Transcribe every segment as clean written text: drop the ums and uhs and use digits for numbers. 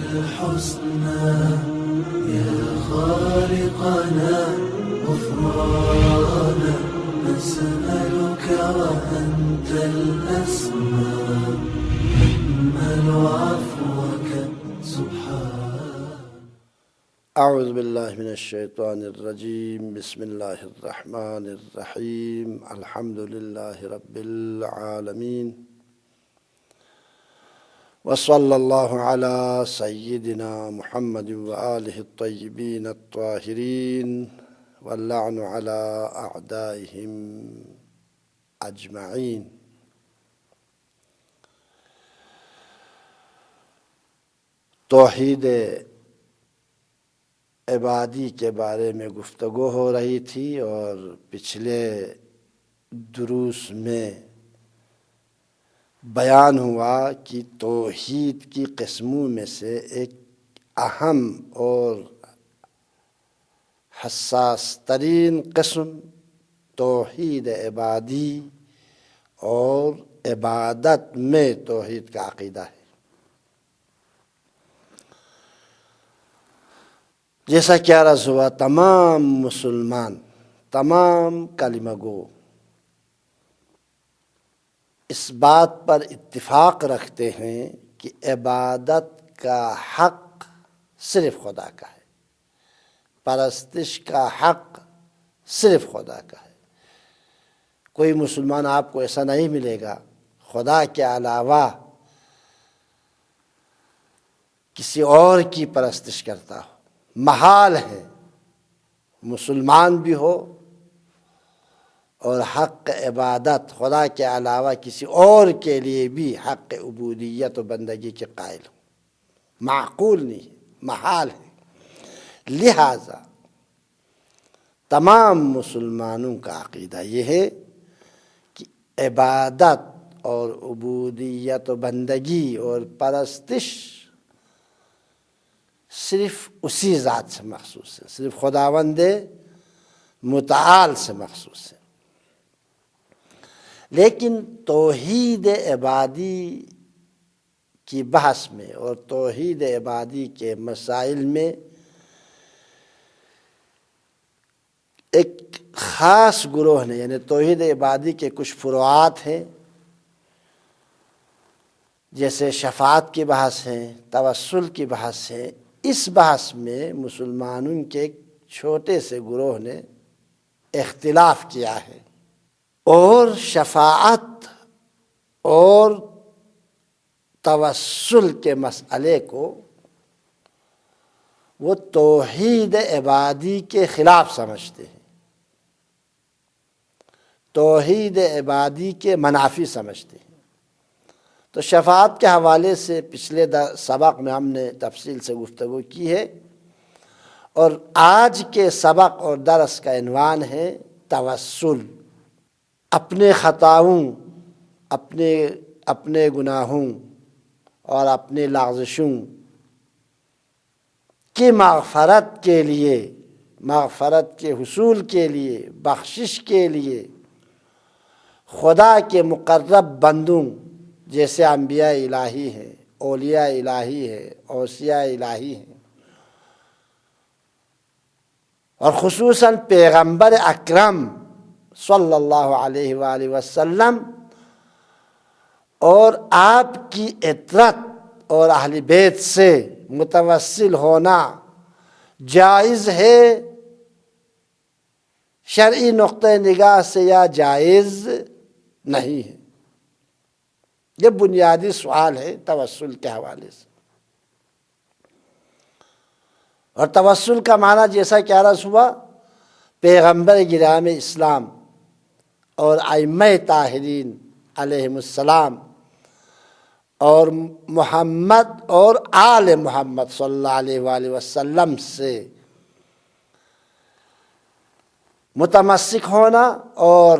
الحسنى يا خالقنا غفرانا نسألك وأنت الأسمى نأمل عفوك سبحان. اعوذ باللہ من الشیطان الرجیم. بسم اللہ الرحمن الرحیم. الحمد للہ رب العالمین وصلی اللہ علی سیدنا محمد وآلہ الطیبین الطاہرین واللعن علی اعدائہم اجمعین. توحید عبادی کے بارے میں گفتگو ہو رہی تھی اور پچھلے دروس میں بیان ہوا کہ توحید کی قسموں میں سے ایک اہم اور حساس ترین قسم توحید عبادی اور عبادت میں توحید کا عقیدہ ہے. جیسا کہ عرض ہوا، تمام مسلمان، تمام کلمہ گو اس بات پر اتفاق رکھتے ہیں کہ عبادت کا حق صرف خدا کا ہے، پرستش کا حق صرف خدا کا ہے. کوئی مسلمان آپ کو ایسا نہیں ملے گا خدا کے علاوہ کسی اور کی پرستش کرتا ہو. محال ہے مسلمان بھی ہو اور حق عبادت خدا کے علاوہ کسی اور کے لیے بھی حق عبودیت و بندگی کے قائل ہو. معقول نہیں ہے، محال ہے. لہذا تمام مسلمانوں کا عقیدہ یہ ہے کہ عبادت اور عبودیت و بندگی اور پرستش صرف اسی ذات سے مخصوص ہے، صرف خداوند متعال سے مخصوص ہے. لیکن توحید عبادی کی بحث میں اور توحید عبادی کے مسائل میں ایک خاص گروہ نے، یعنی توحید عبادی کے کچھ فروعات ہیں، جیسے شفاعت کی بحث ہے، توسل کی بحث ہے. اس بحث میں مسلمانوں کے ایک چھوٹے سے گروہ نے اختلاف کیا ہے اور شفاعت اور توسل کے مسئلے کو وہ توحید عبادی کے خلاف سمجھتے ہیں، توحید عبادی کے منافی سمجھتے ہیں. تو شفاعت کے حوالے سے پچھلے سبق میں ہم نے تفصیل سے گفتگو کی ہے، اور آج کے سبق اور درس کا عنوان ہے توسل. اپنے خطاؤں، اپنے گناہوں اور اپنے لغزشوں کی مغفرت کے لیے، مغفرت کے حصول کے لیے، بخشش کے لیے خدا کے مقرب بندوں جیسے انبیاء الہی ہیں، اولیائے الہی ہیں، اوصیاء الہی ہیں، اور خصوصاً پیغمبر اکرم صلی اللہ علیہ وآلہ وسلم اور آپ کی عطرت اور اہل بیت سے متوسل ہونا جائز ہے، شرعی نقطہ نگاہ سے یا جائز نہیں ہے. یہ بنیادی سوال ہے توسل کے حوالے سے. اور توسل کا معنی جیسا کہ عرض ہوا، پیغمبر گرامی اسلام اور ائمہ طاہرین علیہم السلام اور محمد اور آل محمد صلی اللہ علیہ وآلہ وسلم سے متمسک ہونا اور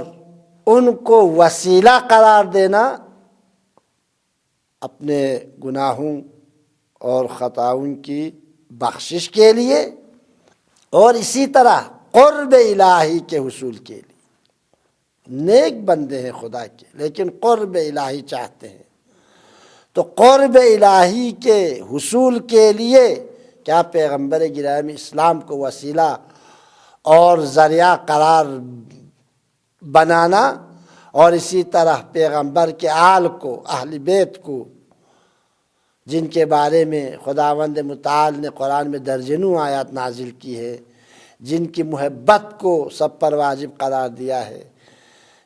ان کو وسیلہ قرار دینا اپنے گناہوں اور خطاؤں کی بخشش کے لیے، اور اسی طرح قرب الہی کے حصول کے لیے. نیک بندے ہیں خدا کے لیکن قرب الہی چاہتے ہیں، تو قرب الہی کے حصول کے لیے کیا پیغمبر گرامی اسلام کو وسیلہ اور ذریعہ قرار بنانا، اور اسی طرح پیغمبر کے آل کو، اہل بیت کو، جن کے بارے میں خداوند متعال نے قرآن میں درجنوں آیات نازل کی ہے، جن کی محبت کو سب پر واجب قرار دیا ہے،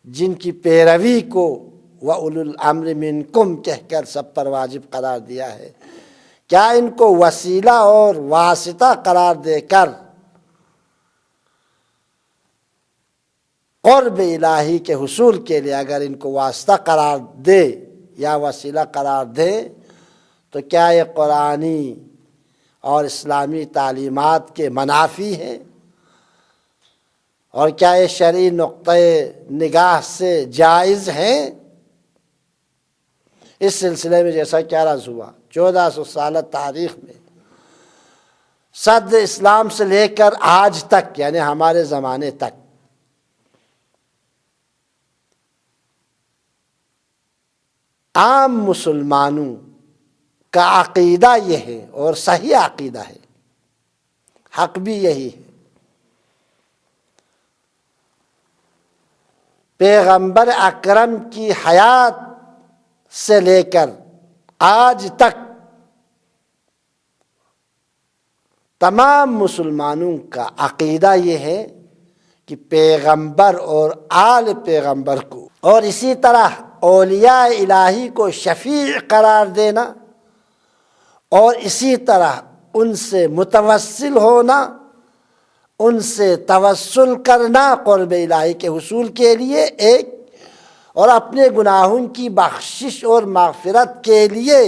جن کی پیروی کو وَأُولُو الْأَمْرِ مِنْكُمْ کہہ کر سب پر واجب قرار دیا ہے، کیا ان کو وسیلہ اور واسطہ قرار دے کر قرب الہی کے حصول کے لیے اگر ان کو واسطہ قرار دے یا وسیلہ قرار دے تو کیا یہ قرآنی اور اسلامی تعلیمات کے منافی ہیں؟ اور کیا یہ شرعی نقطۂ نگاہ سے جائز ہیں؟ اس سلسلے میں جیسا کہ عرض ہوا 1400 سالہ تاریخ میں صدر اسلام سے لے کر آج تک یعنی ہمارے زمانے تک عام مسلمانوں کا عقیدہ یہ ہے، اور صحیح عقیدہ ہے، حق بھی یہی ہے، پیغمبر اکرم کی حیات سے لے کر آج تک تمام مسلمانوں کا عقیدہ یہ ہے کہ پیغمبر اور آل پیغمبر کو اور اسی طرح اولیاء الہی کو شفیع قرار دینا اور اسی طرح ان سے متوسل ہونا، ان سے توسل کرنا قرب الہی کے حصول کے لیے ایک، اور اپنے گناہوں کی بخشش اور مغفرت کے لیے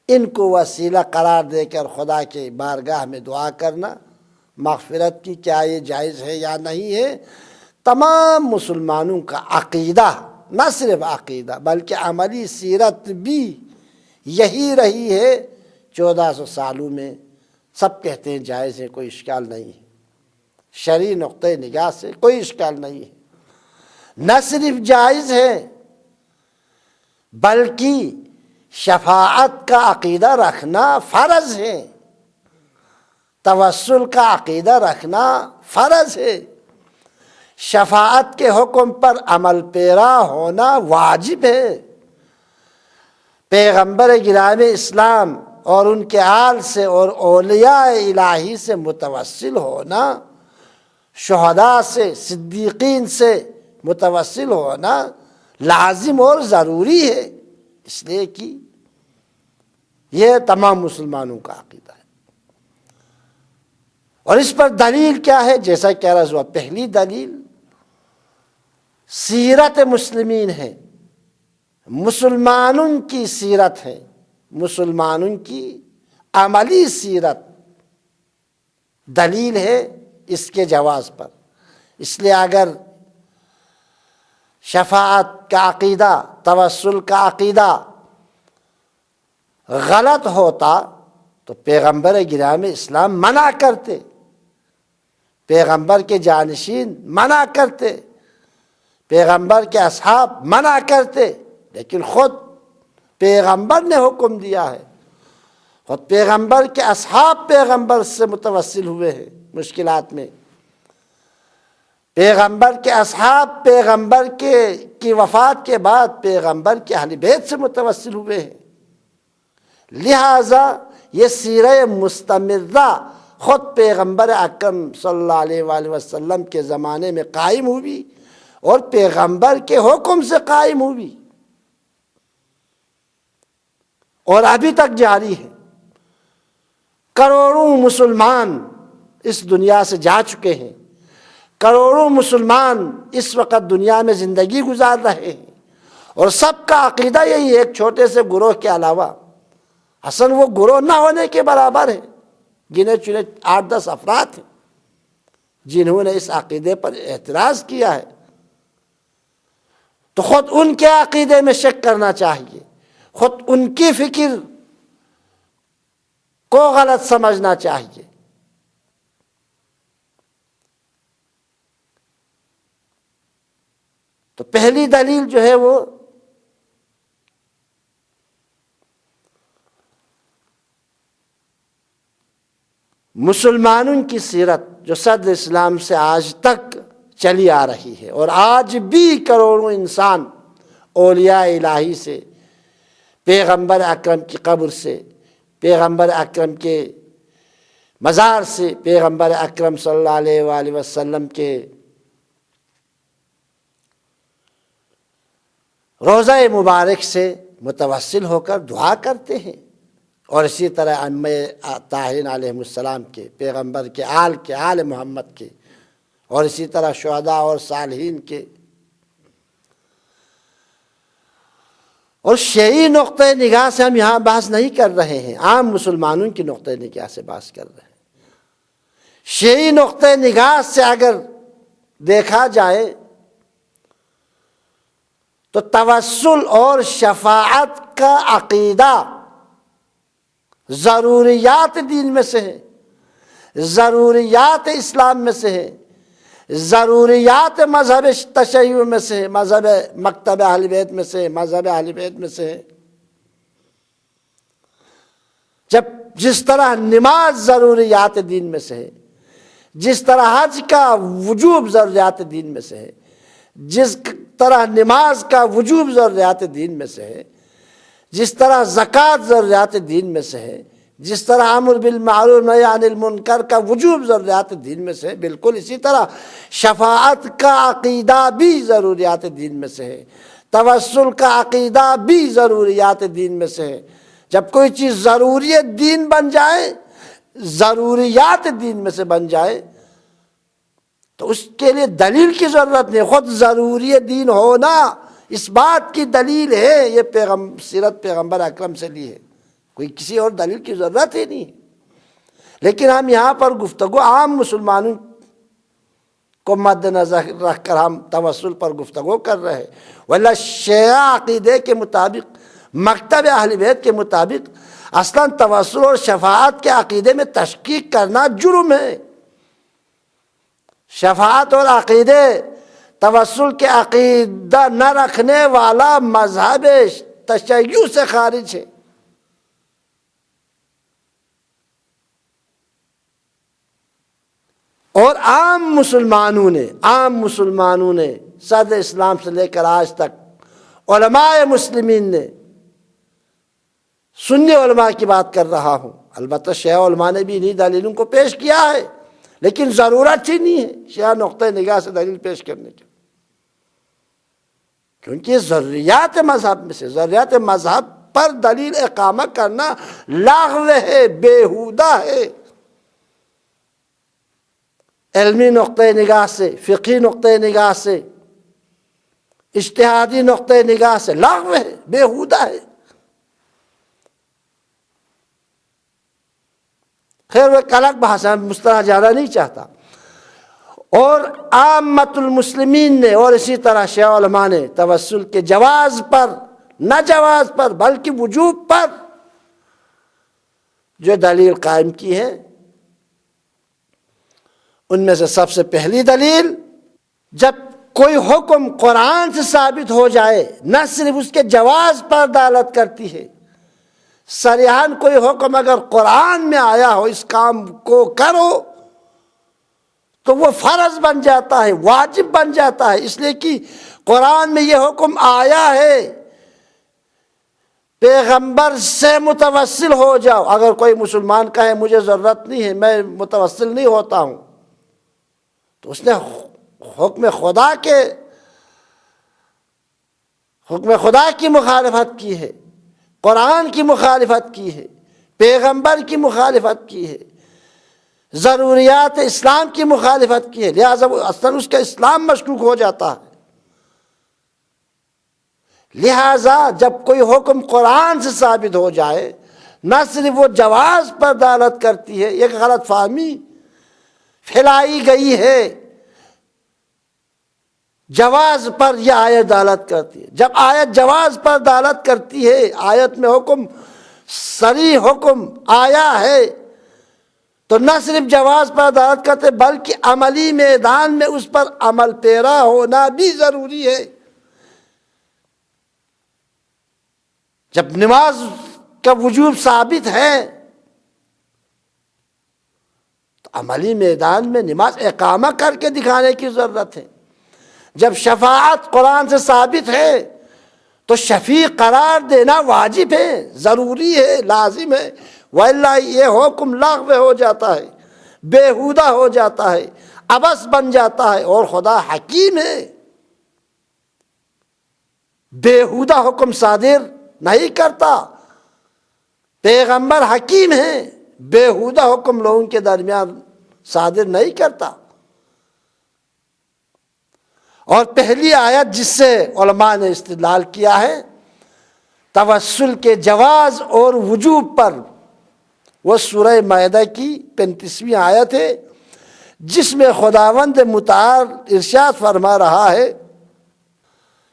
ان کو وسیلہ قرار دے کر خدا کے بارگاہ میں دعا کرنا مغفرت کی، کیا یہ جائز ہے یا نہیں ہے؟ تمام مسلمانوں کا عقیدہ، نہ صرف عقیدہ بلکہ عملی سیرت بھی یہی رہی ہے 1400 سالوں میں، سب کہتے ہیں جائز ہے، کوئی اشکال نہیں ہے، شرعی نقطۂ نگاہ سے کوئی اشکال نہیں ہے، نہ صرف جائز ہے بلکہ شفاعت کا عقیدہ رکھنا فرض ہے، توسل کا عقیدہ رکھنا فرض ہے، شفاعت کے حکم پر عمل پیرا ہونا واجب ہے، پیغمبر گرامی اسلام اور ان کے آل سے اور اولیاء الہی سے متوسل ہونا، شہداء سے، صدیقین سے متوسل ہونا لازم اور ضروری ہے، اس لیے کہ یہ تمام مسلمانوں کا عقیدہ ہے۔ اور اس پر دلیل کیا ہے؟ جیسا کہ عرض ہوا، پہلی دلیل سیرت مسلمین ہے، مسلمانوں کی سیرت ہے، مسلمانوں کی عملی سیرت دلیل ہے اس کے جواز پر۔ اس لیے اگر شفاعت کا عقیدہ، توسل کا عقیدہ غلط ہوتا تو پیغمبر گرامی اسلام منع کرتے، پیغمبر کے جانشین منع کرتے، پیغمبر کے اصحاب منع کرتے، لیکن خود پیغمبر نے حکم دیا ہے، خود پیغمبر کے اصحاب پیغمبر سے متوسل ہوئے ہیں مشکلات میں، پیغمبر کے اصحاب پیغمبر کی وفات کے بعد پیغمبر کے اہل بیت سے متوسل ہوئے ہیں، لہذا یہ سیرہ مستمرہ خود پیغمبر اکرم صلی اللہ علیہ وآلہ وسلم کے زمانے میں قائم ہوئی اور پیغمبر کے حکم سے قائم ہوئی اور ابھی تک جاری ہے۔ کروڑوں مسلمان اس دنیا سے جا چکے ہیں، کروڑوں مسلمان اس وقت دنیا میں زندگی گزار رہے ہیں، اور سب کا عقیدہ یہی ہے، ایک چھوٹے سے گروہ کے علاوہ، اصل وہ گروہ نہ ہونے کے برابر ہے، گنے چنے 8-10 افراد ہیں جنہوں نے اس عقیدے پر اعتراض کیا ہے، تو خود ان کے عقیدے میں شک کرنا چاہیے، خود ان کی فکر کو غلط سمجھنا چاہیے۔ تو پہلی دلیل جو ہے وہ مسلمانوں کی سیرت جو صدر اسلام سے آج تک چلی آ رہی ہے، اور آج بھی کروڑوں انسان اولیائے الہی سے، پیغمبر اکرم کی قبر سے، پیغمبر اکرم کے مزار سے، پیغمبر اکرم صلی اللہ علیہ وآلہ وسلم کے روضہ مبارک سے متوسل ہو کر دعا کرتے ہیں، اور اسی طرح ائمہ طاہرین علیہ السلام کے، پیغمبر کے آل محمد کے، اور اسی طرح شہداء اور صالحین کے، اور شیعی نقطہ نگاہ سے ہم یہاں بحث نہیں کر رہے ہیں، عام مسلمانوں کی نقطہ نگاہ سے بحث کر رہے ہیں۔ شیعی نقطہ نگاہ سے اگر دیکھا جائے تو توسل اور شفاعت کا عقیدہ ضروریات دین میں سے ہے، ضروریات اسلام میں سے ہے، ضروریات مذہب تشیع میں سے ہے، مذہب مکتب اہل بیت میں سے ہے، مذہب اہل بیت میں سے ہے۔ جس طرح نماز ضروریات دین میں سے ہے، جس طرح حج کا وجوب ضروریات دین میں سے ہے، جس طرح نماز کا وجوب ضروریات دین میں سے ہے، جس طرح زکوٰۃ ضروریات دین میں سے ہے، جس طرح امر بالمعروف نہی عن المنکر کا وجوب ضروریات دین میں سے ہے، بالکل اسی طرح شفاعت کا عقیدہ بھی ضروریات دین میں سے ہے، توسل کا عقیدہ بھی ضروریات دین میں سے ہے۔ جب کوئی چیز ضروری دین بن جائے، ضروریات دین میں سے بن جائے، تو اس کے لیے دلیل کی ضرورت نہیں، خود ضروری دین ہونا اس بات کی دلیل ہے، یہ سیرت پیغمبر اکرم سے لی ہے، کوئی کسی اور دلیل کی ضرورت ہی نہیں۔ لیکن ہم یہاں پر گفتگو عام مسلمانوں کو مد نظر رکھ کر ہم توسل پر گفتگو کر رہے ہیں، ورنہ شیعہ عقیدے کے مطابق، مکتب اہل بیت کے مطابق اصلاً توسل اور شفاعت کے عقیدے میں تشکیک کرنا جرم ہے۔ شفاعت اور عقیدے، توسل کے عقیدہ نہ رکھنے والا مذہب تشیع سے خارج ہے۔ اور عام مسلمانوں نے صدر اسلام سے لے کر آج تک علماء مسلمین نے، سنی علماء کی بات کر رہا ہوں، البتہ شیعہ علماء نے بھی انہی دلیلوں کو پیش کیا ہے، لیکن ضرورت ہی نہیں ہے شیعہ نقطہ نگاہ سے دلیل پیش کرنے کی، کیونکہ یہ ضروریات مذہب میں سے، ضروریات مذہب پر دلیل اقامہ کرنا لغو ہے، بیہودہ ہے، علمی نقطہ نگاہ سے، فقہی نقطہ نگاہ سے، اجتہادی نقطہ نگاہ سے لغو ہے، بیہودہ ہے۔ خیر وہ ایک الگ بحث ہے، مسترح جانا نہیں چاہتا۔ اور عامت المسلمین نے اور اسی طرح شیعہ علماء نے توسل کے جواز پر، نہ جواز پر بلکہ وجوب پر جو دلیل قائم کی ہے، ان میں سے سب سے پہلی دلیل، جب کوئی حکم قرآن سے ثابت ہو جائے نہ صرف اس کے جواز پر دلالت کرتی ہے، صریحاً کوئی حکم اگر قرآن میں آیا ہو اس کام کو کرو تو وہ فرض بن جاتا ہے، واجب بن جاتا ہے، اس لیے کہ قرآن میں یہ حکم آیا ہے پیغمبر سے متوسل ہو جاؤ۔ اگر کوئی مسلمان کہے مجھے ضرورت نہیں ہے، میں متوسل نہیں ہوتا ہوں، تو اس نے حکم خدا کی مخالفت کی ہے، قرآن کی مخالفت کی ہے، پیغمبر کی مخالفت کی ہے، ضروریات اسلام کی مخالفت کی ہے، لہذا اصلاً اس کا اسلام مشکوک ہو جاتا ہے۔ لہذا جب کوئی حکم قرآن سے ثابت ہو جائے، نہ صرف وہ جواز پر دلالت کرتی ہے، ایک غلط فہمی پھیلائی گئی ہے، جواز پر یہ آیت دلالت کرتی ہے۔ جب آیت جواز پر دلالت کرتی ہے، آیت میں حکم، صریح حکم آیا ہے، تو نہ صرف جواز پر دلالت کرتے بلکہ عملی میدان میں اس پر عمل پیرا ہونا بھی ضروری ہے۔ جب نماز کا وجوب ثابت ہے عملی میدان میں نماز اقامہ کر کے دکھانے کی ضرورت ہے۔ جب شفاعت قرآن سے ثابت ہے تو شفیع قرار دینا واجب ہے، ضروری ہے، لازم ہے، وَإِلَّا یہ حکم لغو ہو جاتا ہے، بیہودہ ہو جاتا ہے، عبث بن جاتا ہے۔ اور خدا حکیم ہے، بیہودہ حکم صادر نہیں کرتا۔ پیغمبر حکیم ہے، بیہودہ حکم لوگوں کے درمیان صادر نہیں کرتا۔ اور پہلی آیت جس سے علماء نے استدلال کیا ہے توسل کے جواز اور وجوب پر، وہ سورہ مائدہ کی 35ویں آیت ہے، جس میں خداوند متعال ارشاد فرما رہا ہے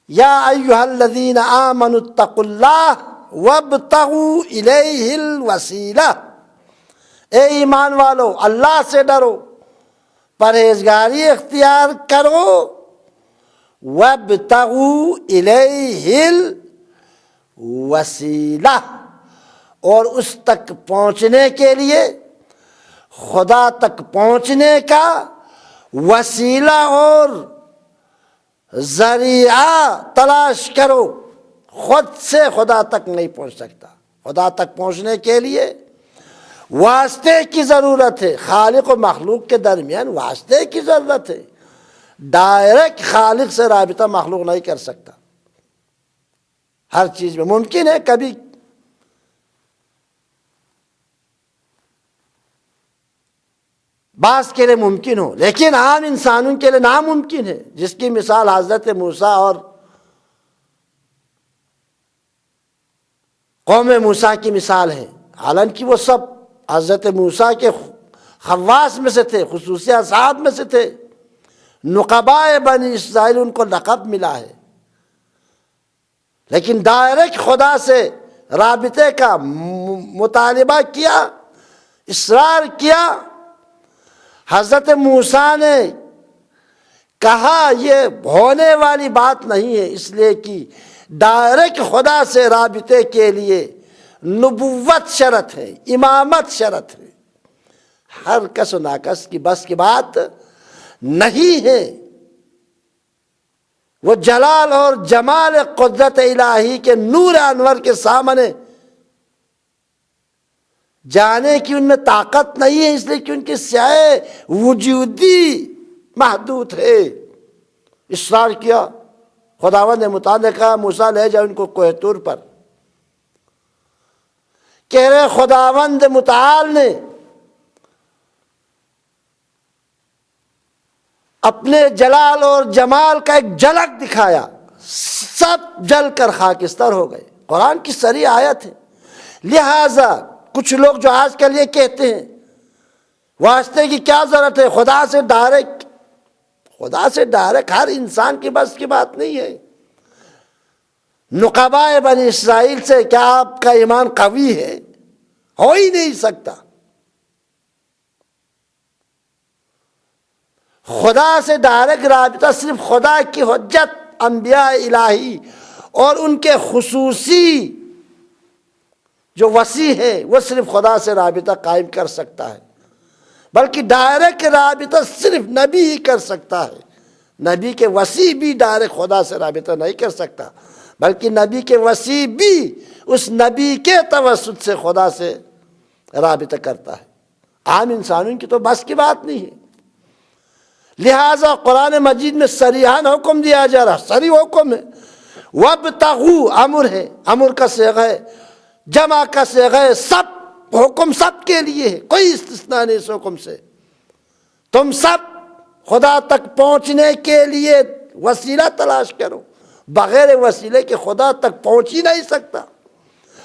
یا ایھا الذین آمنوا اتقوا اللہ وابتغوا الیہ الوسیلہ، اے ایمان والو اللہ سے ڈرو، پرہیزگاری اختیار کرو، وابتغوا الیہ الوسیلہ، اور اس تک پہنچنے کے لیے، خدا تک پہنچنے کا وسیلہ اور ذریعہ تلاش کرو۔ خود سے خدا تک نہیں پہنچ سکتا، خدا تک پہنچنے کے لیے واسطے کی ضرورت ہے۔ خالق و مخلوق کے درمیان واسطے کی ضرورت ہے، ڈائریکٹ خالق سے رابطہ مخلوق نہیں کر سکتا۔ ہر چیز میں ممکن ہے کبھی بعض کے لیے ممکن ہو، لیکن عام انسانوں کے لیے ناممکن ہے، جس کی مثال حضرت موسیٰ اور قوم موسیٰ کی مثال ہے۔ حالانکہ وہ سب حضرت موسیٰ کے خواص میں سے تھے، خصوصی اصحاب میں سے تھے، نقبائے بنی اسرائیل، ان کو لقب ملا ہے، لیکن ڈائریکٹ خدا سے رابطے کا مطالبہ کیا، اصرار کیا۔ حضرت موسیٰ نے کہا یہ ہونے والی بات نہیں ہے، اس لیے کہ ڈائریکٹ خدا سے رابطے کے لیے نبوت شرط ہے، امامت شرط ہے، ہر کس و ناکس کی بس کی بات نہیں ہے۔ وہ جلال اور جمال قدرت الہی کے نور انور کے سامنے جانے کی ان میں طاقت نہیں ہے، اس لیے کہ ان کی سعی وجودی محدود ہے۔ اصرار کیا، خداوند نے متعال کہا موسیٰ لے جاؤ ان کو کوہ طور پر۔ کہہ رہے خداوند متعال نے اپنے جلال اور جمال کا ایک جھلک دکھایا، سب جل کر خاکستر ہو گئے۔ قرآن کی صریح آیت ہے۔ لہذا کچھ لوگ جو آج کل یہ کہتے ہیں واسطے کی کیا ضرورت ہے، خدا سے ڈائریکٹ، خدا سے ڈائریکٹ ہر انسان کی بس کی بات نہیں ہے۔ نقبائے بنی اسرائیل سے کیا آپ کا ایمان قوی ہے؟ ہو ہی نہیں سکتا۔ خدا سے ڈائریکٹ رابطہ صرف خدا کی حجت انبیاء الہی اور ان کے خصوصی جو وسیع ہے وہ صرف خدا سے رابطہ قائم کر سکتا ہے، بلکہ ڈائریکٹ رابطہ صرف نبی ہی کر سکتا ہے۔ نبی کے وسیع بھی ڈائریکٹ خدا سے رابطہ نہیں کر سکتا، بلکہ نبی کے وسیع بھی اس نبی کے توسط سے خدا سے رابطہ کرتا ہے۔ عام انسانوں کی تو بس کی بات نہیں ہے۔ لہذا قرآن مجید میں صریحاً حکم دیا جا رہا، صریح حکم ہے۔ وابتغوا امر ہے، امر کا صیغہ ہے، جمع کا صیغہ ہے، سب حکم سب کے لیے ہے، کوئی استثناء نہیں اس حکم سے۔ تم سب خدا تک پہنچنے کے لیے وسیلہ تلاش کرو، بغیر وسیلے کے خدا تک پہنچ ہی نہیں سکتا۔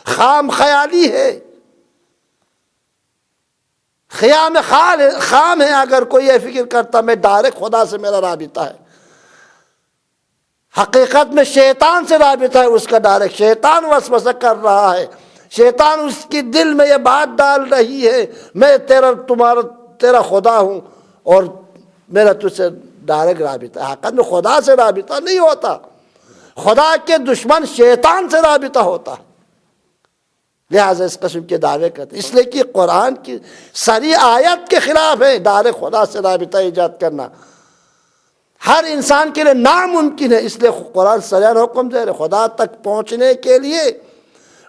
خام خیالی ہے، خیام خام ہے اگر کوئی یہ فکر کرتا میں ڈائریکٹ خدا سے میرا رابطہ ہے۔ حقیقت میں شیطان سے رابطہ ہے اس کا ڈائریکٹ، شیطان وسوسہ کر رہا ہے، شیطان اس کی دل میں یہ بات ڈال رہی ہے میں تیرا خدا ہوں اور میرا تجھ سے ڈائریکٹ رابطہ ہے۔ حقیقت میں خدا سے رابطہ نہیں ہوتا، خدا کے دشمن شیطان سے رابطہ ہوتا ہے۔ لہٰذا اس قسم کے دعوے کرتے ہیں، اس لیے کہ قرآن کی صریح آیت کے خلاف ہے ڈائریکٹ خدا سے رابطہ ایجاد کرنا، ہر انسان کے لیے ناممکن ہے۔ اس لیے قرآن صریح حکم دے رہے خدا تک پہنچنے کے لیے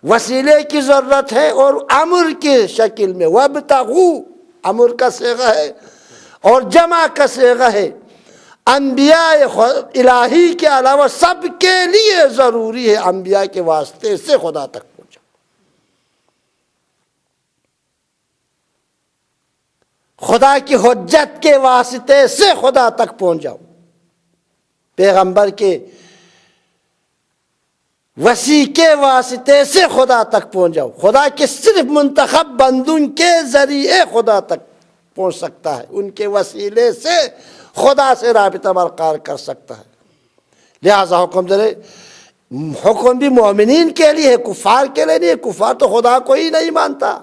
وسیلے کی ضرورت ہے، اور امر کی شکل میں وابتغوا امر کا صیغہ ہے اور جمع کا صیغہ ہے۔ انبیاء الہی کے علاوہ سب کے لیے ضروری ہے انبیاء کے واسطے سے خدا تک پہنچا۔ خدا کی حجت کے واسطے سے خدا تک پہنچ جاؤ، پیغمبر کے وسیع کے واسطے سے خدا تک پہنچ جاؤ۔ خدا کے صرف منتخب بندوں کے ذریعے خدا تک پہنچ سکتا ہے، ان کے وسیلے سے خدا سے رابطہ برقرار کر سکتا ہے۔ لہذا حکم دے حکم بھی مومنین کے لیے ہے، کفار کے لیے نہیں ہے۔ کفار تو خدا کو ہی نہیں مانتا۔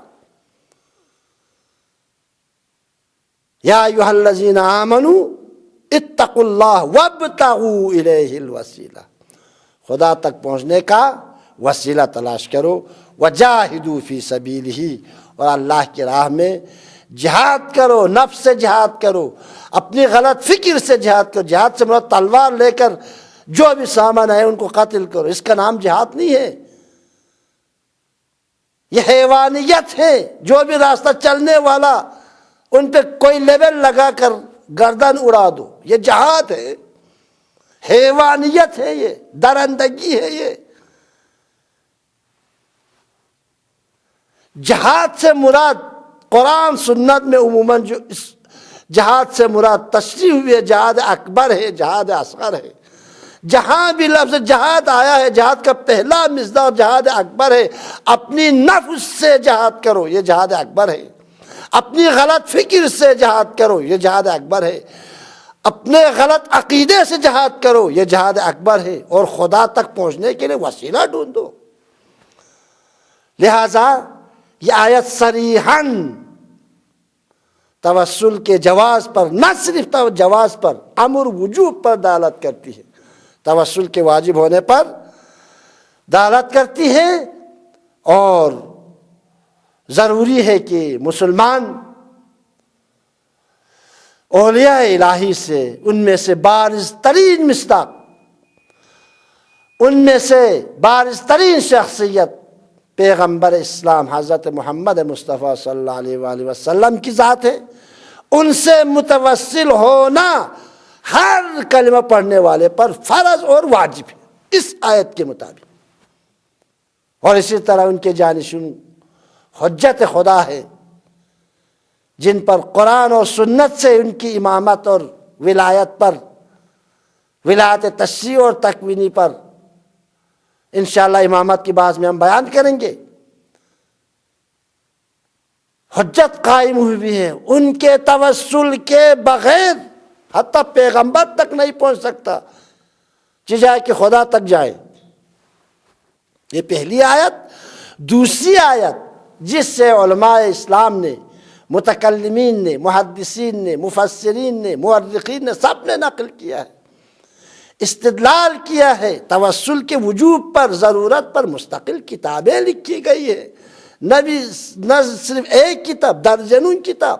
یا ایھا الذین آمنوا اتقوا اللہ وابتغوا الیہ الوسیلہ، خدا تک پہنچنے کا وسیلہ تلاش کرو۔ وجاہدوا فی سبیلہ، اور اللہ کی راہ میں جہاد کرو، نفس سے جہاد کرو، اپنی غلط فکر سے جہاد کرو۔ جہاد سے مراد تلوار لے کر جو بھی سامان ہے ان کو قتل کرو، اس کا نام جہاد نہیں ہے، یہ حیوانیت ہے۔ جو بھی راستہ چلنے والا ان پہ کوئی لیبل لگا کر گردن اڑا دو، یہ جہاد ہے، حیوانیت ہے، یہ درندگی ہے۔ یہ جہاد سے مراد قرآن سنت میں عموماً جو اس جہاد سے مراد تشریح ہوئی ہے جہاد اکبر ہے، جہاد اصغر ہے۔ جہاں بھی لفظ جہاد آیا ہے، جہاد کا پہلا مصداق جہاد اکبر ہے۔ اپنی نفس سے جہاد کرو، یہ جہاد اکبر ہے۔ اپنی غلط فکر سے جہاد کرو، یہ جہاد اکبر ہے۔ اپنے غلط عقیدے سے جہاد کرو، یہ جہاد اکبر ہے۔ اور خدا تک پہنچنے کے لیے وسیلہ ڈھونڈو۔ لہذا یہ آیت صریحاً توسل کے جواز پر، نہ صرف جواز پر، امر وجوب پر دلالت کرتی ہے، توسل کے واجب ہونے پر دلالت کرتی ہے۔ اور ضروری ہے کہ مسلمان اولیائے الہی سے، ان میں سے بارز ترین مصداق، ان میں سے بارز ترین شخصیت پیغمبر اسلام حضرت محمد مصطفیٰ صلی اللہ علیہ وآلہ وسلم کی ذات ہے۔ ان سے متوسل ہونا ہر کلمہ پڑھنے والے پر فرض اور واجب ہے اس آیت کے مطابق۔ اور اسی طرح ان کے جانشین حجت خدا ہے، جن پر قرآن اور سنت سے ان کی امامت اور ولایت پر، ولایت تشریع اور تکوینی پر انشاءاللہ امامت کی بعض میں ہم بیان کریں گے، حجت قائم ہوئی ہے۔ ان کے توسل کے بغیر حتیٰ پیغمبر تک نہیں پہنچ سکتا، چاہے کہ خدا تک جائے۔ یہ پہلی آیت۔ دوسری آیت جس سے علماء اسلام نے، متکلمین نے، محدثین نے، مفسرین نے، مورخین نے، سب نے نقل کیا ہے، استدلال کیا ہے توسل کے وجوب پر، ضرورت پر مستقل کتابیں لکھی گئی ہے۔ نہ صرف ایک کتاب، درجنوں کتاب۔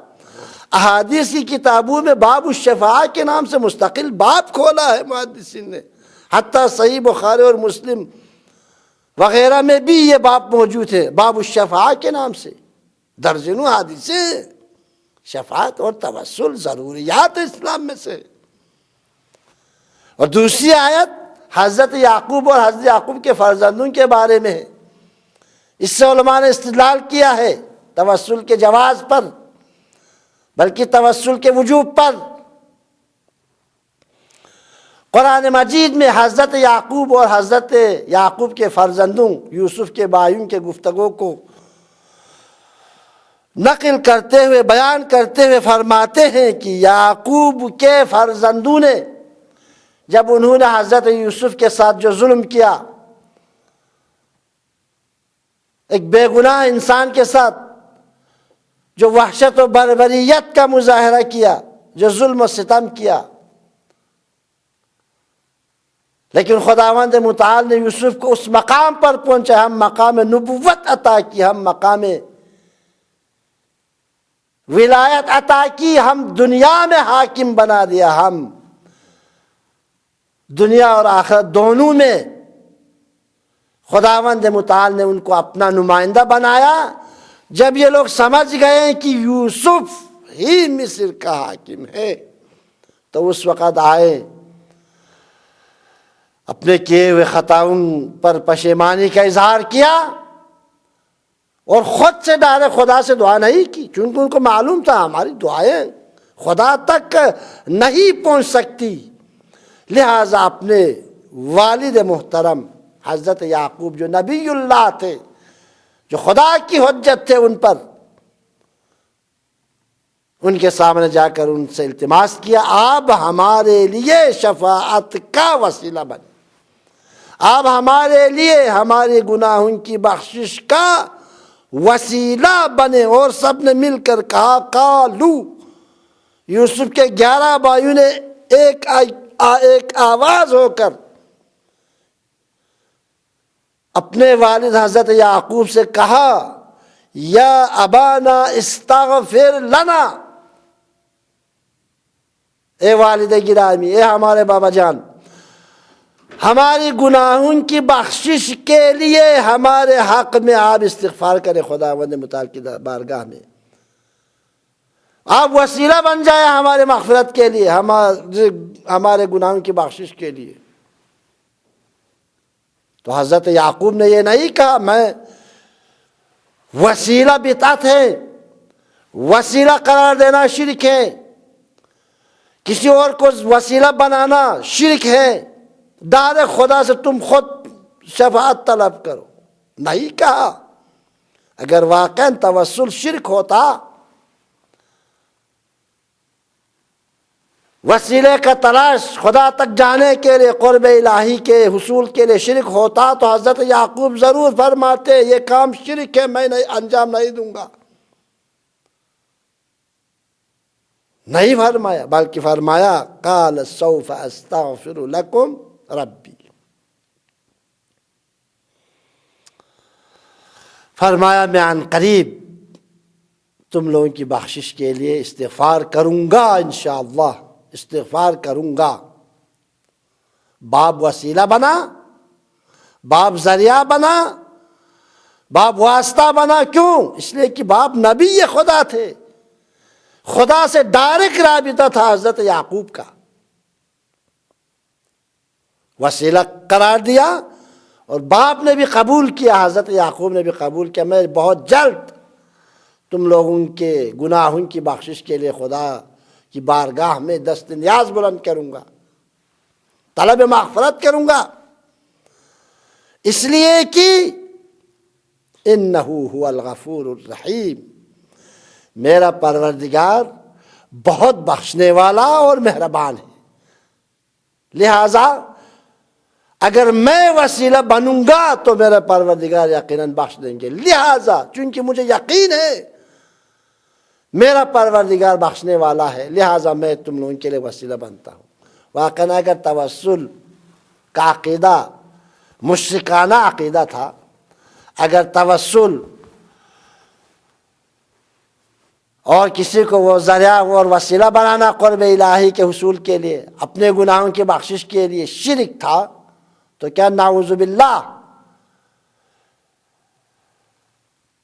احادیث کی کتابوں میں باب الشفاعہ کے نام سے مستقل باب کھولا ہے محدثین نے، حتیٰ صحیح بخاری اور مسلم وغیرہ میں بھی یہ باب موجود ہے باب الشفاعہ کے نام سے۔ درجنوں حدیثیں، شفاعت اور توسل ضروریات اسلام میں سے۔ اور دوسری آیت حضرت یعقوب اور حضرت یعقوب کے فرزندوں کے بارے میں ہے۔ اس سے علماء نے استدلال کیا ہے توسل کے جواز پر، بلکہ توسل کے وجوب پر۔ قرآن مجید میں حضرت یعقوب اور حضرت یعقوب کے فرزندوں یوسف کے بھائیوں کے گفتگو کو نقل کرتے ہوئے، بیان کرتے ہوئے فرماتے ہیں کہ یعقوب کے فرزندوں نے جب انہوں نے حضرت یوسف کے ساتھ جو ظلم کیا، ایک بے گناہ انسان کے ساتھ جو وحشت و بربریت کا مظاہرہ کیا، جو ظلم و ستم کیا، لیکن خداوند متعال نے یوسف کو اس مقام پر پہنچا، ہم مقام نبوت عطا کی، ہم مقام ولایت عطا کی، ہم دنیا میں حاکم بنا دیا، ہم دنیا اور آخرت دونوں میں خداوند متعال نے ان کو اپنا نمائندہ بنایا۔ جب یہ لوگ سمجھ گئے کہ یوسف ہی مصر کا حاکم ہے تو اس وقت آئے، اپنے کیے ہوئے خطاؤں پر پشیمانی کا اظہار کیا، اور خود سے ڈائریکٹ خدا سے دعا نہیں کی، چونکہ ان کو معلوم تھا ہماری دعائیں خدا تک نہیں پہنچ سکتی، لہٰذا اپنے والد محترم حضرت یعقوب جو نبی اللہ تھے، جو خدا کی حجت تھے ان پر، ان کے سامنے جا کر ان سے التماس کیا، آپ ہمارے لیے شفاعت کا وسیلہ بنے، آپ ہمارے لیے ہمارے گناہوں کی بخشش کا وسیلہ بنے۔ اور سب نے مل کر کہا قالو، یوسف کے 11 بھائیوں نے ایک آواز ہو کر اپنے والد حضرت یعقوب سے کہا، یا ابانا استغفر لنا، اے والد گرامی، اے ہمارے بابا جان، ہماری گناہوں کی بخشش کے لیے ہمارے حق میں آپ استغفار کریں خداوند متعال کی بارگاہ میں، آپ وسیلہ بن جائے ہمارے مغفرت کے لیے، ہمارے گناہوں کی بخشش کے لیے۔ تو حضرت یعقوب نے یہ نہیں کہا میں وسیلہ بدعت ہے، وسیلہ قرار دینا شرک ہے، کسی اور کو وسیلہ بنانا شرک ہے، ڈائریکٹ خدا سے تم خود شفاعت طلب کرو، نہیں کہا۔ اگر واقعا توسل شرک ہوتا، وسیلے کا تلاش خدا تک جانے کے لیے، قرب الہی کے حصول کے لیے شرک ہوتا تو حضرت یعقوب ضرور فرماتے یہ کام شرک ہے، میں انجام نہیں دوں گا، نہیں فرمایا، بلکہ فرمایا قال سوف استغفر لکم ربی، فرمایا میں عن قریب تم لوگوں کی بخشش کے لیے استغفار کروں گا، انشاءاللہ استغفار کروں گا۔ باپ وسیلہ بنا، باپ ذریعہ بنا، باپ واسطہ بنا، کیوں؟ اس لیے کہ باپ نبی خدا تھے، خدا سے ڈائریکٹ رابطہ تھا حضرت یعقوب کا، وسیلہ قرار دیا اور باپ نے بھی قبول کیا، حضرت یعقوب نے بھی قبول کیا، میں بہت جلد تم لوگوں کے گناہوں کی بخشش کے لیے خدا کی بارگاہ میں دست نیاز بلند کروں گا، طلب مغفرت کروں گا، اس لیے کہ انہ هو الغفور الرحیم، میرا پروردگار بہت بخشنے والا اور مہربان ہے، لہذا اگر میں وسیلہ بنوں گا تو میرا پروردگار یقیناً بخش دیں گے، لہذا چونکہ مجھے یقین ہے میرا پروردگار بخشنے والا ہے، لہٰذا میں تم لوگوں کے لیے وسیلہ بنتا ہوں۔ واقعاً اگر توسل کا عقیدہ مشرکانہ عقیدہ تھا، اگر توسل اور کسی کو وہ ذریعہ اور وسیلہ بنانا قرب الہی کے حصول کے لیے، اپنے گناہوں کی بخشش کے لیے شرک تھا، تو کیا نعوذ باللہ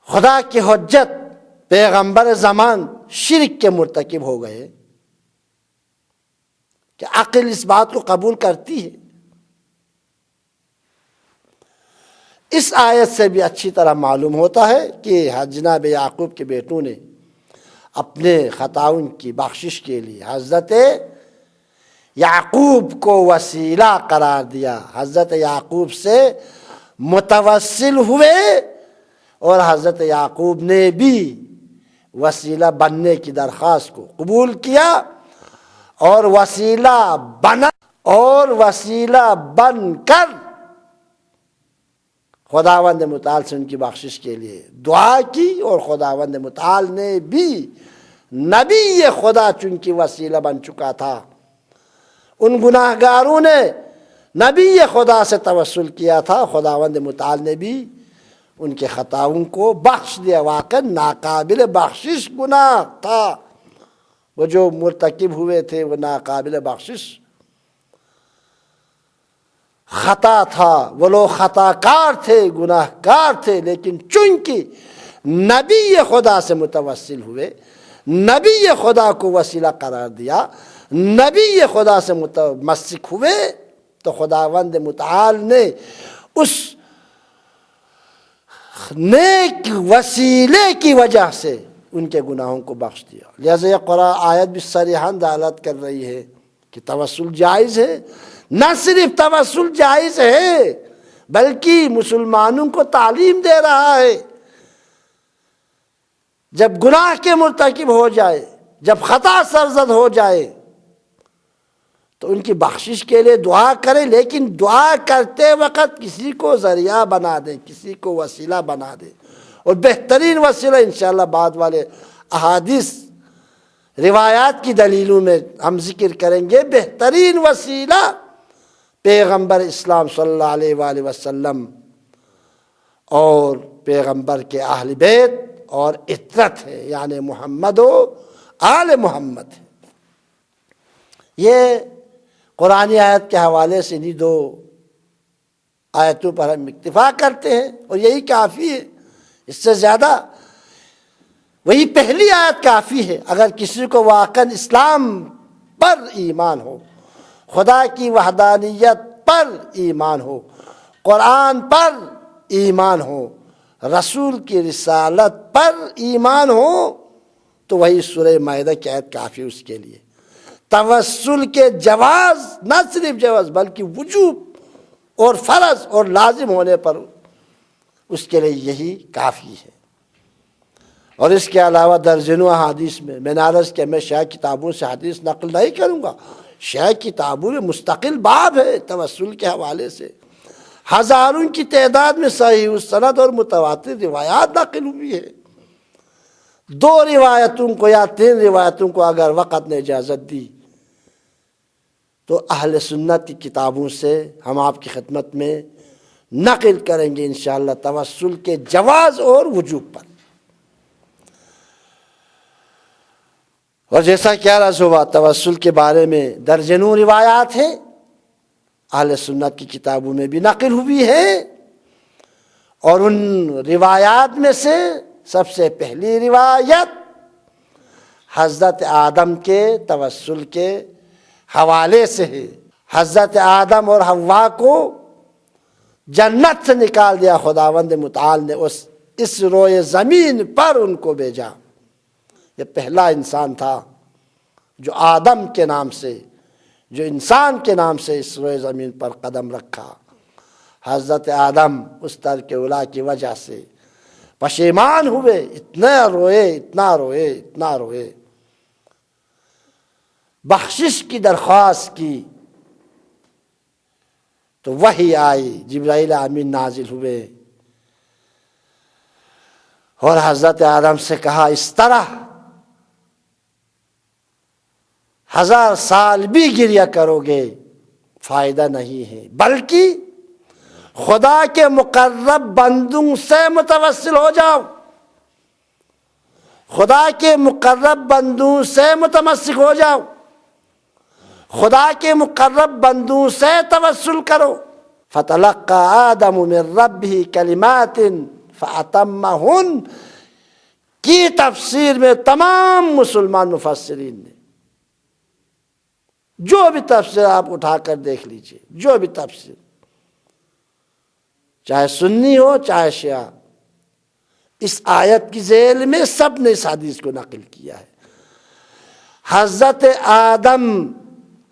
خدا کی حجت پیغمبر زمان شرک کے مرتکب ہو گئے؟ کہ عقل اس بات کو قبول کرتی ہے؟ اس آیت سے بھی اچھی طرح معلوم ہوتا ہے کہ جناب یعقوب کے بیٹوں نے اپنے خطاؤں کی بخشش کے لیے حضرت یعقوب کو وسیلہ قرار دیا، حضرت یعقوب سے متوسل ہوئے، اور حضرت یعقوب نے بھی وسیلہ بننے کی درخواست کو قبول کیا، اور وسیلہ بنا اور وسیلہ بن کر خداوند متعال سے ان کی بخشش کے لیے دعا کی، اور خداوند متعال نے بھی نبی خدا چونکہ وسیلہ بن چکا تھا، ان گناہگاروں نے نبی خدا سے توسل کیا تھا، خداوند متعال نے بھی ان کے خطاؤں کو بخش دیا۔ واقعا ناقابل بخشش گناہ تھا، وہ جو مرتکب ہوئے تھے وہ ناقابل بخشش خطا تھا، وہ لوگ خطا کار تھے، گناہ کار تھے، لیکن چونکہ نبی خدا سے متوسل ہوئے، نبی خدا کو وسیلہ قرار دیا، نبی خدا سے متمسک ہوئے، تو خداوند متعال نے اس نیک وسیلے کی وجہ سے ان کے گناہوں کو بخش دیا۔ لہذا یہ قرآن آیت بھی صریحاً دلالت کر رہی ہے کہ توسل جائز ہے۔ نہ صرف توسل جائز ہے بلکہ مسلمانوں کو تعلیم دے رہا ہے، جب گناہ کے مرتکب ہو جائے، جب خطا سرزد ہو جائے تو ان کی بخشش کے لیے دعا کریں، لیکن دعا کرتے وقت کسی کو ذریعہ بنا دیں، کسی کو وسیلہ بنا دیں۔ اور بہترین وسیلہ انشاءاللہ بعد والے احادیث روایات کی دلیلوں میں ہم ذکر کریں گے، بہترین وسیلہ پیغمبر اسلام صلی اللہ علیہ وآلہ وسلم اور پیغمبر کے اہل بیت اور عترت ہے، یعنی محمد و آل محمد ہے۔ یہ قرآنی آیت کے حوالے سے انہی دو آیتوں پر ہم اکتفا کرتے ہیں اور یہی کافی ہے، اس سے زیادہ وہی پہلی آیت کافی ہے۔ اگر کسی کو واقعا اسلام پر ایمان ہو، خدا کی وحدانیت پر ایمان ہو، قرآن پر ایمان ہو، رسول کی رسالت پر ایمان ہو، تو وہی سورہ مائدہ کی آیت کافی اس کے لیے۔ توسل کے جواز، نہ صرف جواز بلکہ وجوب اور فرض اور لازم ہونے پر اس کے لیے یہی کافی ہے۔ اور اس کے علاوہ درجنوں حدیث میں نے عرض کیا میں شیعہ کتابوں سے حدیث نقل نہیں کروں گا، شیعہ کتابوں میں مستقل باب ہے توسل کے حوالے سے، ہزاروں کی تعداد میں صحیح السند اور متواتر روایات نقل ہوئی ہے۔ دو روایتوں کو یا تین روایتوں کو اگر وقت نے اجازت دی تو اہل سنت کی کتابوں سے ہم آپ کی خدمت میں نقل کریں گے انشاءاللہ توسل کے جواز اور وجوب پر۔ اور جیسا کہ عرض ہوا توسل کے بارے میں درجنوں روایات ہیں، اہل سنت کی کتابوں میں بھی نقل ہوئی ہے، اور ان روایات میں سے سب سے پہلی روایت حضرت آدم کے توسل کے حوالے سے ہے۔ حضرت آدم اور حوا کو جنت سے نکال دیا خداوند متعال نے، اس روئے زمین پر ان کو بھیجا۔ یہ پہلا انسان تھا جو آدم کے نام سے، جو انسان کے نام سے اس روئے زمین پر قدم رکھا۔ حضرت آدم اس ترک اولیٰ کی وجہ سے پشیمان ہوئے، اتنا روئے اتنا روئے اتنا روئے، بخشش کی درخواست کی تو وحی آئی، جبرائیل امین نازل ہوئے اور حضرت آدم سے کہا اس طرح 1000 سال بھی گریہ کرو گے فائدہ نہیں ہے، بلکہ خدا کے مقرب بندوں سے متوسل ہو جاؤ، خدا کے مقرب بندوں سے متمسک ہو جاؤ، خدا کے مقرب بندوں سے توسل کرو۔ فَتَلَقَّى آدَمُ مِن رَبِّهِ كَلِمَاتٍ فَأَتَمَّهُنَّ کی تفسیر میں تمام مسلمان مفسرین نے جو بھی تفسیر آپ اٹھا کر دیکھ لیجئے، جو بھی تفسیر، چاہے سنی ہو چاہے شیعہ، اس آیت کی ذیل میں سب نے اس حدیث کو نقل کیا ہے۔ حضرت آدم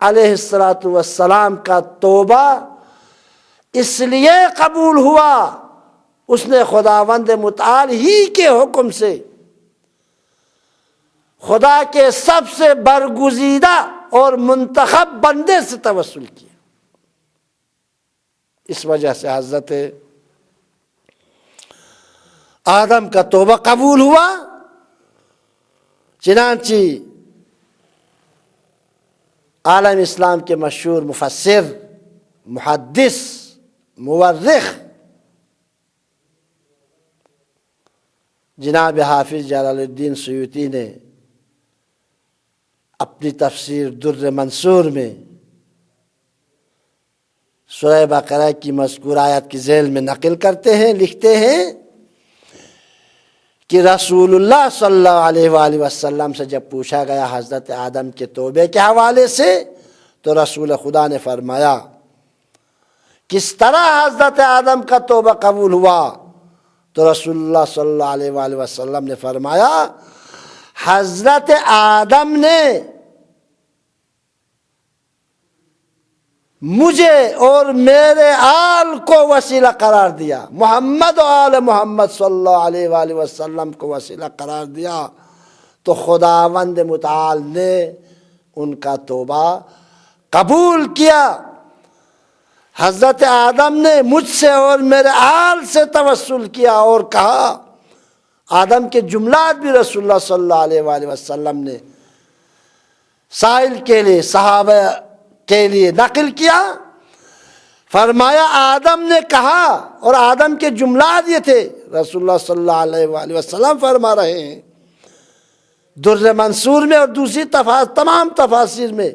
علیہ السلام کا توبہ اس لیے قبول ہوا، اس نے خداوند متعال ہی کے حکم سے خدا کے سب سے برگزیدہ اور منتخب بندے سے توسل کیا۔ اس وجہ سے حضرت آدم کا توبہ قبول ہوا۔ چنانچہ عالم اسلام کے مشہور مفسر محدث مورخ جناب حافظ جلال الدین سیوطی نے اپنی تفسیر در منصور میں سورہ بقرہ کی مذکور آیت کی ذیل میں نقل کرتے ہیں، لکھتے ہیں کہ رسول اللہ صلی اللہ علیہ وآلہ وسلم سے جب پوچھا گیا حضرت آدم کے توبے کے حوالے سے تو رسول خدا نے فرمایا کس طرح حضرت آدم کا توبہ قبول ہوا؟ تو رسول اللہ صلی اللہ علیہ وآلہ وسلم نے فرمایا حضرت آدم نے مجھے اور میرے آل کو وسیلہ قرار دیا، محمد و آل محمد صلی اللہ علیہ وآلہ وسلم کو وسیلہ قرار دیا، تو خداوند متعال نے ان کا توبہ قبول کیا۔ حضرت آدم نے مجھ سے اور میرے آل سے توسل کیا اور کہا، آدم کے جملات بھی رسول اللہ صلی اللہ علیہ وآلہ وسلم نے سائل کے لیے، صحابہ کے لیے نقل کیا۔ فرمایا آدم نے کہا، اور آدم کے جملات یہ تھے، رسول اللہ صلی اللہ علیہ وآلہ وسلم فرما رہے ہیں در منصور میں اور دوسری تمام تفاسیر میں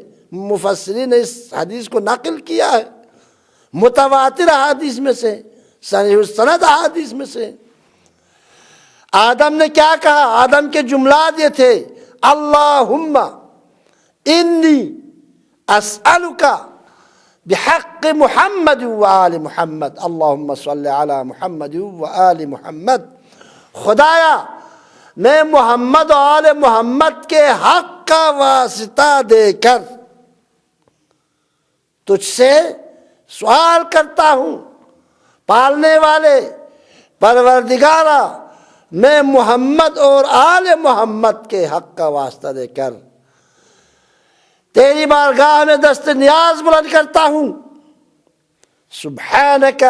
مفسرین نے اس حدیث کو نقل کیا ہے، متواتر احادیث میں سے، صحیح السند احادیث میں سے۔ آدم نے کیا کہا؟ آدم کے جملات یہ تھے، اللہم انی اسألک بحق محمد وآل محمد، اللہم صلی علی محمد وآل محمد، خدایا میں محمد و آل محمد کے حق کا واسطہ دے کر تجھ سے سوال کرتا ہوں، پالنے والے پروردگارا میں محمد اور آل محمد کے حق کا واسطہ دے کر تیری بارگاہ میں دست نیاز بلند کرتا ہوں، سبحانک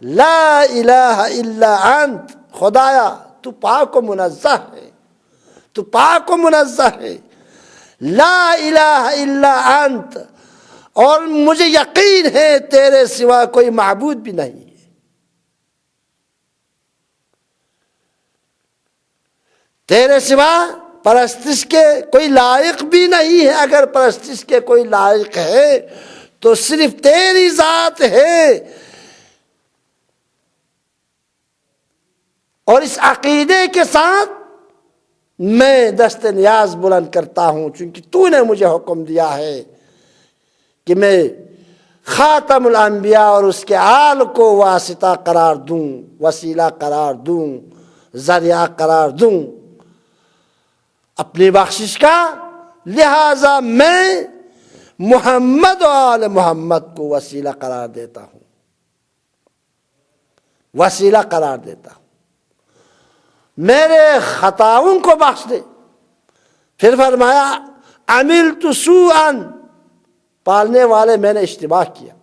لا الہ الا انت، خدایا تو پاک و منزہ ہے، تو پاک و منزہ ہے، لا الہ الا انت، اور مجھے یقین ہے تیرے سوا کوئی معبود بھی نہیں ہے۔ تیرے سوا پرستش کے کوئی لائق بھی نہیں ہے، اگر پرستش کے کوئی لائق ہے تو صرف تیری ذات ہے۔ اور اس عقیدے کے ساتھ میں دست نیاز بلند کرتا ہوں، چونکہ تو نے مجھے حکم دیا ہے کہ میں خاتم الانبیاء اور اس کے آل کو واسطہ قرار دوں، وسیلہ قرار دوں، ذریعہ قرار دوں اپنی بخشش کا، لہذا میں محمد و آل محمد کو وسیلہ قرار دیتا ہوں، وسیلہ قرار دیتا ہوں، میرے خطاؤں کو بخش دے۔ پھر فرمایا عملت سوءا، پالنے والے میں نے اشتباہ کیا،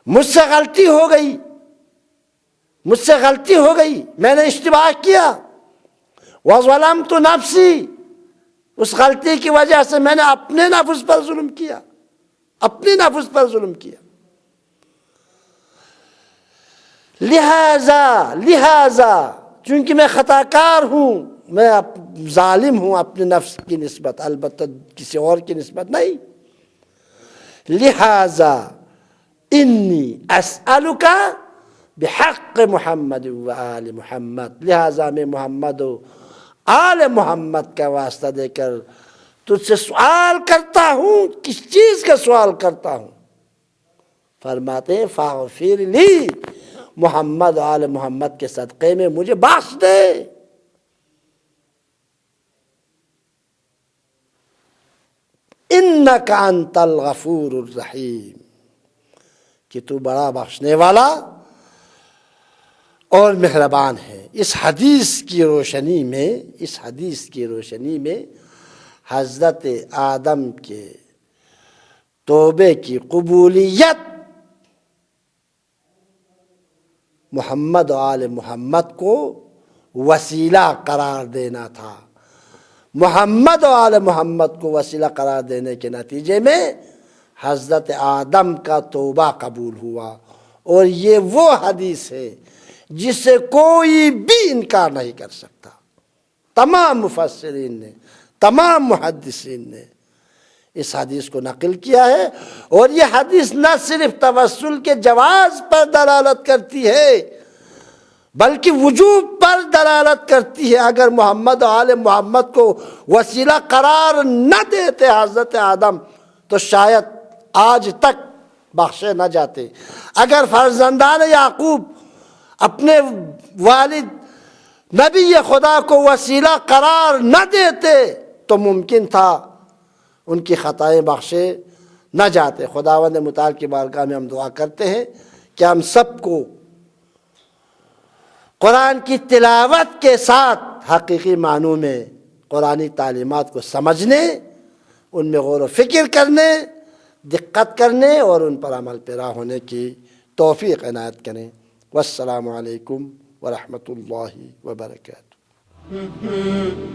مجھ سے غلطی ہو گئی، مجھ سے غلطی ہو گئی، میں نے اشتباہ کیا، وظلمت نفسی، اس غلطی کی وجہ سے میں نے اپنے نفس پر ظلم کیا، اپنے نفس پر ظلم کیا، لہذا چونکہ میں خطا کار ہوں، میں ظالم ہوں اپنے نفس کی نسبت، البتہ کسی اور کی نسبت نہیں، لہذا انی اسألک بحق محمد و آل محمد، لہذا میں محمد و آل محمد کا واسطہ دے کر تجھ سے سوال کرتا ہوں۔ کس چیز کا سوال کرتا ہوں؟ فرماتے ہیں فاغفر لی، محمد و آل محمد کے صدقے میں مجھے بخش دے۔ انک انت الغفور الرحیم، کہ تو بڑا بخشنے والا اور مہربان ہے۔ اس حدیث کی روشنی میں حضرت آدم کے توبے کی قبولیت محمد و آل محمد کو وسیلہ قرار دینا تھا، محمد و آل محمد کو وسیلہ قرار دینے کے نتیجے میں حضرت آدم کا توبہ قبول ہوا، اور یہ وہ حدیث ہے جسے کوئی بھی انکار نہیں کر سکتا۔ تمام مفسرین نے، تمام محدثین نے اس حدیث کو نقل کیا ہے، اور یہ حدیث نہ صرف توسل کے جواز پر دلالت کرتی ہے بلکہ وجوب پر دلالت کرتی ہے۔ اگر محمد و آل محمد کو وسیلہ قرار نہ دیتے حضرت آدم تو شاید آج تک بخشے نہ جاتے۔ اگر فرزندان یعقوب اپنے والد نبی خدا کو وسیلہ قرار نہ دیتے تو ممکن تھا ان کی خطائیں بخشے نہ جاتے۔ خداوند متعال کی بارگاہ میں ہم دعا کرتے ہیں کہ ہم سب کو قرآن کی تلاوت کے ساتھ حقیقی معنوں میں قرآنی تعلیمات کو سمجھنے، ان میں غور و فکر کرنے، دقت کرنے اور ان پر عمل پیرا ہونے کی توفیق عنایت کریں۔ والسلام علیکم ورحمۃ اللہ وبرکاتہ۔ Mm-hmm.